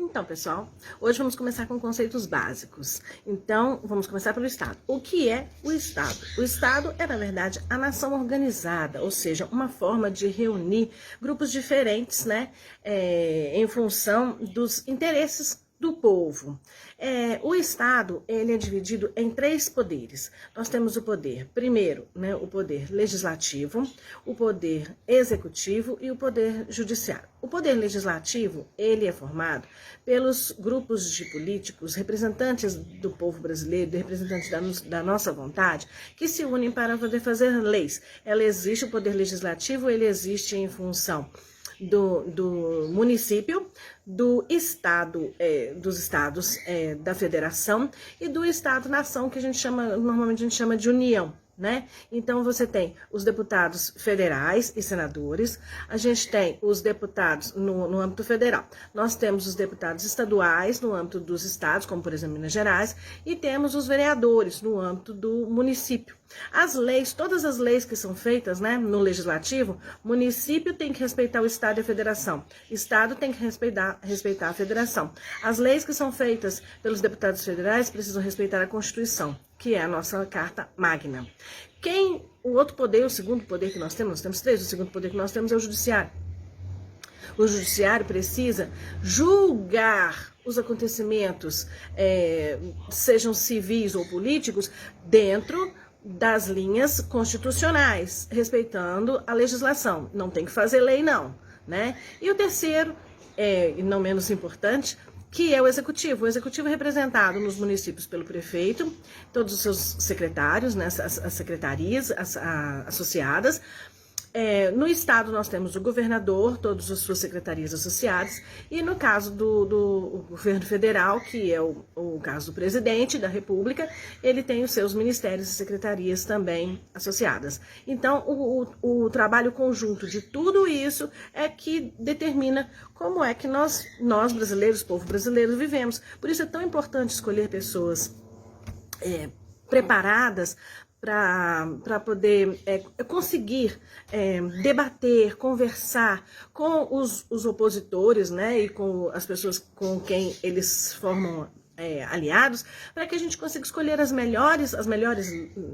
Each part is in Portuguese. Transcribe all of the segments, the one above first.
Então, pessoal, hoje vamos começar com conceitos básicos. Então, vamos começar pelo Estado. O que é o Estado? O Estado é, na verdade, a nação organizada, ou seja, uma forma de reunir grupos diferentes, né, em função dos interesses do povo. O Estado, ele é dividido em 3 poderes. Nós temos o poder, primeiro, né, o poder legislativo, o poder executivo e o poder judiciário. O poder legislativo, ele é formado pelos grupos de políticos, representantes do povo brasileiro, representantes da nossa vontade, que se unem para poder fazer leis. Ela existe, o poder legislativo, ele existe em função do município, do estado, dos estados da federação e do estado-nação, que normalmente a gente chama de união, né? Então você tem os deputados federais e senadores, a gente tem os deputados no âmbito federal, nós temos os deputados estaduais no âmbito dos estados, como por exemplo Minas Gerais, e temos os vereadores no âmbito do município. As leis, todas as leis que são feitas, né, no legislativo, o município tem que respeitar o estado e a federação, o estado tem que respeitar a federação. As leis que são feitas pelos deputados federais precisam respeitar a Constituição, que é a nossa Carta Magna. O outro poder, o segundo poder que nós temos 3, o segundo poder que nós temos é o judiciário. O judiciário precisa julgar os acontecimentos, sejam civis ou políticos, dentro das linhas constitucionais, respeitando a legislação. Não tem que fazer lei, não, né? E o terceiro, e não menos importante, que é o executivo. O executivo é representado nos municípios pelo prefeito, todos os seus secretários, né, as secretarias associadas. No estado nós temos o governador, todas as suas secretarias associadas, e no caso do governo federal, que é o caso do presidente da república, ele tem os seus ministérios e secretarias também associadas. Então, o trabalho conjunto de tudo isso é que determina como é que nós brasileiros, povo brasileiro, vivemos. Por isso é tão importante escolher pessoas preparadas para poder conseguir debater, conversar com os opositores, né, e com as pessoas com quem eles formam aliados, para que a gente consiga escolher as melhores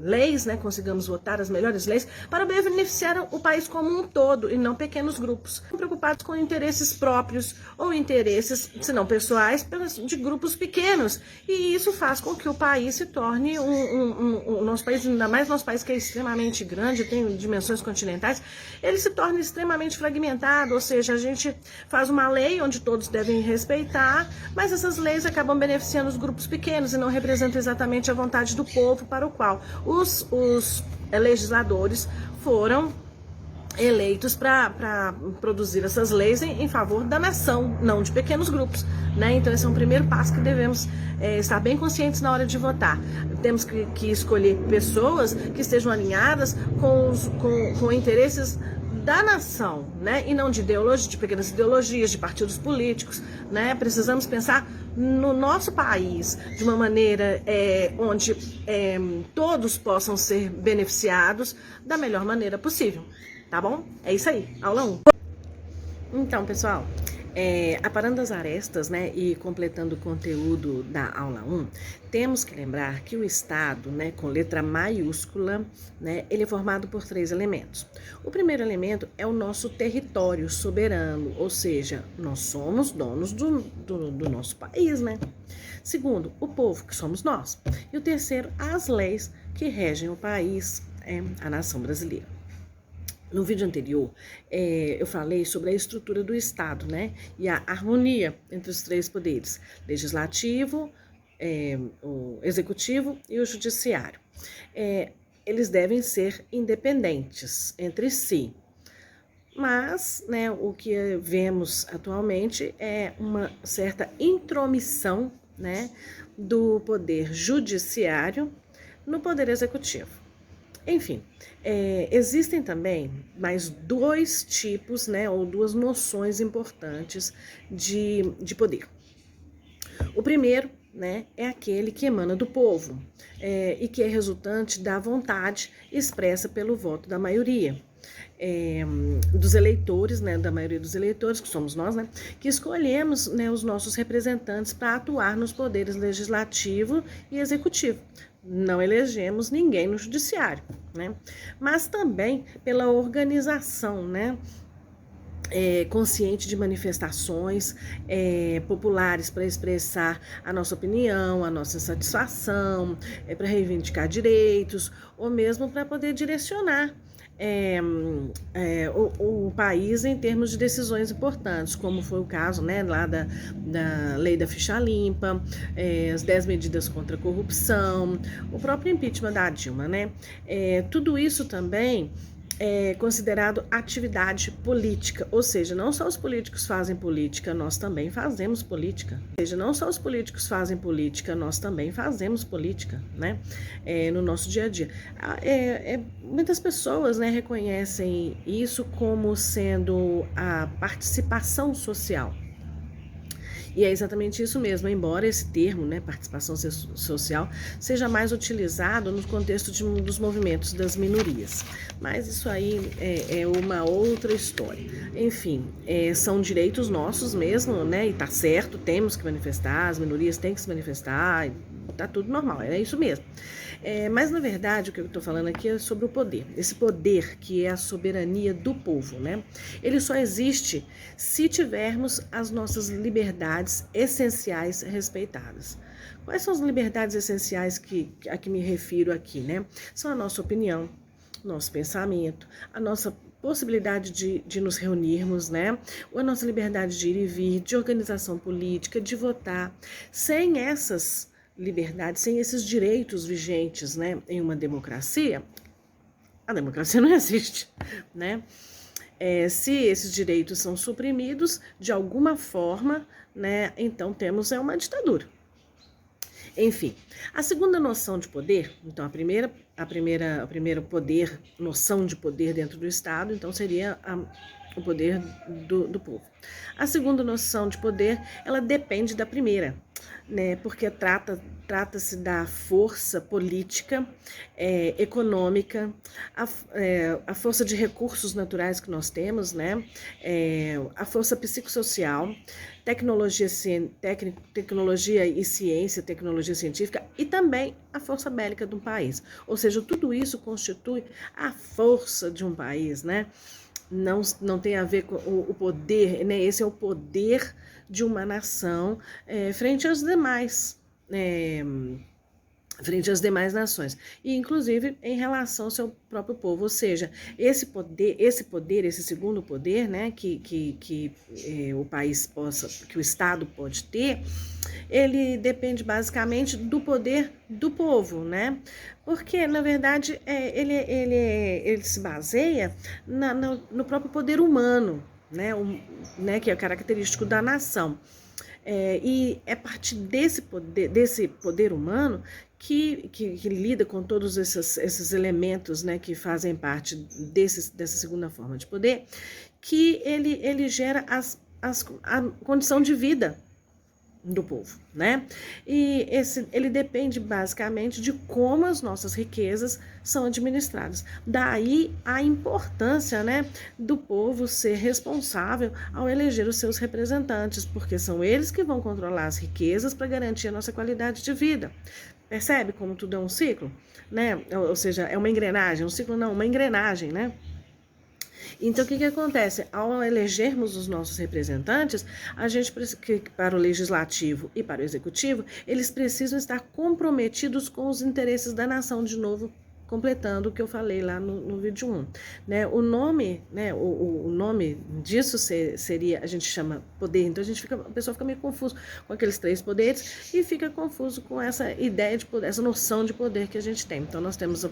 leis, né, consigamos votar as melhores leis para beneficiar o país como um todo e não pequenos grupos, preocupados com interesses próprios ou interesses, se não pessoais, de grupos pequenos. E isso faz com que o país se torne o nosso país, ainda mais nosso país que é extremamente grande, tem dimensões continentais, ele se torna extremamente fragmentado, ou seja, a gente faz uma lei onde todos devem respeitar, mas essas leis acabam beneficiando os grupos pequenos e não representam exatamente a vontade do povo para o qual os legisladores foram eleitos para produzir essas leis em favor da nação, não de pequenos grupos, né? Então esse é um primeiro passo que devemos estar bem conscientes na hora de votar. Temos que escolher pessoas que estejam alinhadas com interesses da nação, né? E não de ideologias, de pequenas ideologias, de partidos políticos, né? Precisamos pensar no nosso país de uma maneira onde todos possam ser beneficiados da melhor maneira possível, tá bom? É isso aí, aula 1. Então, pessoal, aparando as arestas, né, e completando o conteúdo da aula 1, temos que lembrar que o Estado, né, com letra maiúscula, né, ele é formado por 3 elementos. O primeiro elemento é o nosso território soberano, ou seja, nós somos donos do nosso país, né? Segundo, o povo, que somos nós. E o terceiro, as leis que regem o país, a nação brasileira. No vídeo anterior, eu falei sobre a estrutura do Estado, né? E a harmonia entre os 3 poderes, legislativo, o executivo e o judiciário. Eles devem ser independentes entre si. Mas, né, o que vemos atualmente é uma certa intromissão, né, do poder judiciário no poder executivo. Enfim, existem também mais 2 tipos, né, ou 2 noções importantes de poder. O primeiro, né, é aquele que emana do povo e que é resultante da vontade expressa pelo voto da maioria. dos eleitores, né, da maioria dos eleitores, que somos nós, né, que escolhemos, né, os nossos representantes para atuar nos poderes legislativo e executivo. Não elegemos ninguém no judiciário, né, mas também pela organização, né, consciente de manifestações populares para expressar a nossa opinião, a nossa satisfação, para reivindicar direitos, ou mesmo para poder direcionar o país em termos de decisões importantes, como foi o caso, né, lá da lei da ficha limpa, as 10 medidas contra a corrupção, o próprio impeachment da Dilma, né? Tudo isso também é considerado atividade política, ou seja, não só os políticos fazem política, nós também fazemos política. Ou seja, não só os políticos fazem política, nós também fazemos política, né? No nosso dia a dia. Muitas pessoas, né, reconhecem isso como sendo a participação social. E é exatamente isso mesmo, embora esse termo, né, participação social, seja mais utilizado no contexto dos movimentos das minorias. Mas isso aí é uma outra história. Enfim, são direitos nossos mesmo, né, e tá certo, temos que manifestar, as minorias têm que se manifestar, tá tudo normal, é isso mesmo. Mas, na verdade, o que eu estou falando aqui é sobre o poder. Esse poder que é a soberania do povo, né? Ele só existe se tivermos as nossas liberdades essenciais respeitadas. Quais são as liberdades essenciais a que me refiro aqui, né? São a nossa opinião, nosso pensamento, a nossa possibilidade de nos reunirmos, né? A nossa liberdade de ir e vir, de organização política, de votar. Sem essas liberdade, sem esses direitos vigentes, né, em uma democracia, a democracia não existe, né? Se esses direitos são suprimidos de alguma forma, né, então temos uma ditadura. Enfim, a segunda noção de poder, então a primeira poder, noção de poder dentro do Estado, então seria o poder do povo. A segunda noção de poder, ela depende da primeira, né? Porque trata-se da força política, econômica, a força de recursos naturais que nós temos, né? A força psicossocial, tecnologia e ciência, tecnologia científica e também a força bélica de um país. Ou seja, tudo isso constitui a força de um país, né? Não tem a ver com o poder, né? Esse é o poder de uma nação frente às demais nações, e inclusive em relação ao seu próprio povo, ou seja, esse segundo poder, né, que o país que o Estado pode ter, ele depende basicamente do poder do povo, né? Porque, na verdade, ele se baseia no próprio poder humano, né, que é característico da nação. E é a partir desse poder humano que lida com todos esses elementos, né, que fazem parte dessa segunda forma de poder, que ele gera a condição de vida do povo, né? E ele depende basicamente de como as nossas riquezas são administradas. Daí a importância, né, do povo ser responsável ao eleger os seus representantes, porque são eles que vão controlar as riquezas para garantir a nossa qualidade de vida. Percebe como tudo é um ciclo, né? Ou seja, é uma engrenagem, um ciclo não, uma engrenagem, né? Então, o que acontece? Ao elegermos os nossos representantes, a gente, para o legislativo e para o executivo, eles precisam estar comprometidos com os interesses da nação, de novo, completando o que eu falei lá no vídeo 1. Né? O nome, né, o nome disso seria, a gente chama poder, então a pessoa fica meio confuso com aqueles 3 poderes e fica confuso com essa ideia de poder, essa noção de poder que a gente tem. Então nós temos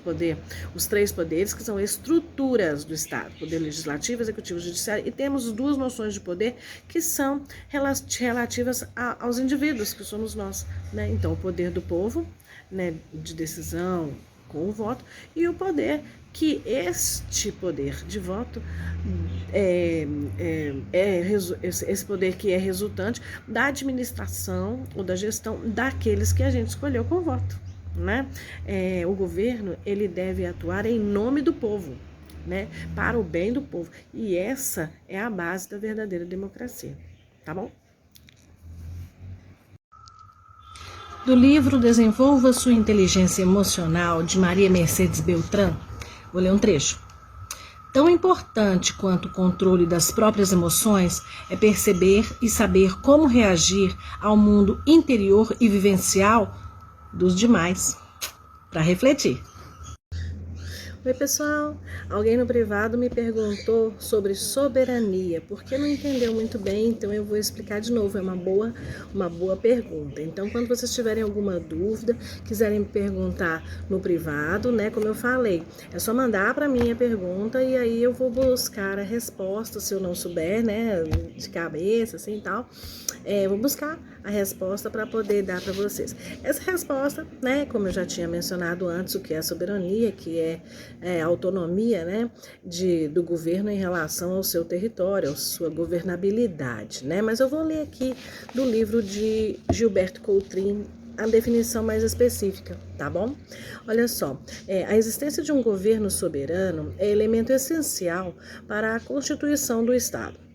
os 3 poderes que são estruturas do Estado, poder legislativo, executivo e judiciário, e temos 2 noções de poder que são relativas aos indivíduos, que somos nós. Né? Então o poder do povo, né, de decisão, com o voto, e o poder que este poder de voto esse poder que é resultante da administração ou da gestão daqueles que a gente escolheu com o voto, né? O governo, ele deve atuar em nome do povo, né, para o bem do povo. E essa é a base da verdadeira democracia, tá bom? Do livro Desenvolva Sua Inteligência Emocional, de Maria Mercedes Beltrán, vou ler um trecho. Tão importante quanto o controle das próprias emoções é perceber e saber como reagir ao mundo interior e vivencial dos demais. Para refletir. Oi, pessoal. Alguém no privado me perguntou sobre soberania, porque não entendeu muito bem, então eu vou explicar de novo. É uma boa pergunta. Então, quando vocês tiverem alguma dúvida, quiserem me perguntar no privado, né, como eu falei, é só mandar para mim a pergunta e aí eu vou buscar a resposta, se eu não souber, né, de cabeça, assim e tal. Vou buscar a resposta para poder dar para vocês. Essa resposta, né, como eu já tinha mencionado antes, o que é soberania, que é autonomia, né, do governo em relação ao seu território, à sua governabilidade, né? Mas eu vou ler aqui do livro de Gilberto Coutrin a definição mais específica, tá bom? Olha só, a existência de um governo soberano é elemento essencial para a constituição do Estado.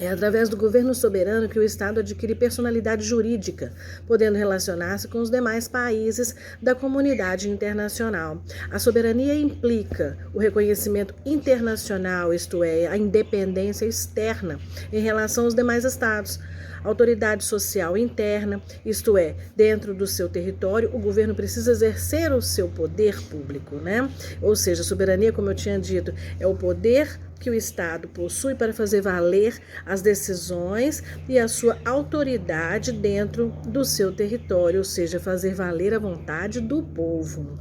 É através do governo soberano que o Estado adquire personalidade jurídica, podendo relacionar-se com os demais países da comunidade internacional. A soberania implica o reconhecimento internacional, isto é, a independência externa em relação aos demais Estados. Autoridade social interna, isto é, dentro do seu território, o governo precisa exercer o seu poder público, né? Ou seja, a soberania, como eu tinha dito, é o poder que o Estado possui para fazer valer as decisões e a sua autoridade dentro do seu território, ou seja, fazer valer a vontade do povo.